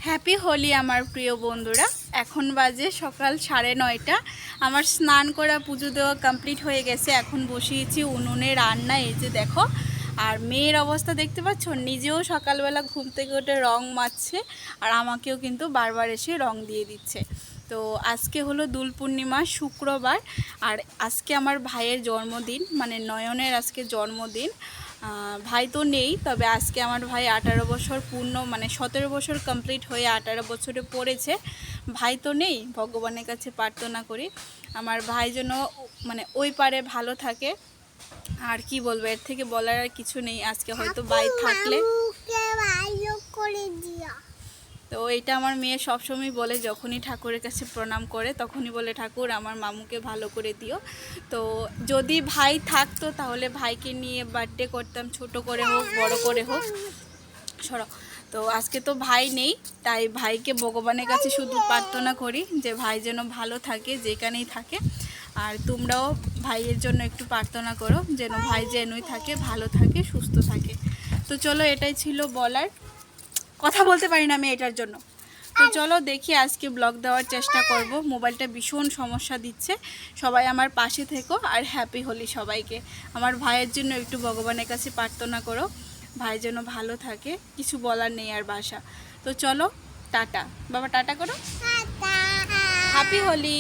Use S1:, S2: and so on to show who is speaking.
S1: Happy Holi আমার প্রিয় বন্ধুরা। এখন বাজে সকাল 9:30। আমার স্নান করা পুজো দেওয়া কমপ্লিট হয়ে গেছে। এখন বসিয়েছি উনুনে রান্না, এই যে দেখো। আর মেয়ের অবস্থা দেখতে পাচ্ছ, নিজেও সকালবেলা ঘুম থেকে উঠে রং মাখছে, আর আমাকেও কিন্তু বারবার এসে রং দিয়ে দিচ্ছে। তো আজকে হলো দোল পূর্ণিমা, শুক্রবার। আর আজকে আমার ভাইয়ের জন্মদিন, মানে নয়নের আজকে জন্মদিন। ভাই তো নেই, তবে আজকে আমার ভাই 18 বছর পূর্ণ, মানে 17 বছর কমপ্লিট হয়ে 18 বছরে পড়েছে। ভাই তো নেই, ভগবানের কাছে প্রার্থনা করি আমার ভাই যেন মানে ওই পারে ভালো থাকে। আর কি বলবো, এর থেকে বলার আর কিছু নেই। আজকে হয়তো ভাই থাকলে তো এটা আমার মেয়ে সবসময় বলে, যখনই ঠাকুরের কাছে প্রণাম করে তখনই বলে, ঠাকুর আমার মামুকে ভালো করে দিও। তো যদি ভাই থাকতো তাহলে ভাইকে নিয়ে বার্থডে করতাম, ছোট করে হোক বড় করে হোক। সরো। তো আজকে তো ভাই নেই, তাই ভাইকে ভগবানের কাছে শুধু প্রার্থনা করি যে ভাই যেন ভালো থাকে, যেখানেই থাকে। আর তোমরাও ভাইয়ের জন্য একটু প্রার্থনা করো যেন ভাই যেনই থাকে, ভালো থাকে, সুস্থ থাকে। তো চলো, এটাই ছিল বলার। কথা বলতে পারি না আমি এটার জন্য। তো চলো দেখি, আজকে ব্লগ দেওয়ার চেষ্টা করব। মোবাইলটা ভীষণ সমস্যা দিচ্ছে। সবাই আমার পাশে থেকো, আর হ্যাপি হোলি সবাইকে। আমার ভাইয়ের জন্য একটু ভগবানের কাছে প্রার্থনা করো, ভাই যেন ভালো থাকে। কিছু বলার নেই আর বাসা। তো চলো, টাটা বাবা, টাটা করো। হ্যাপি হোলি।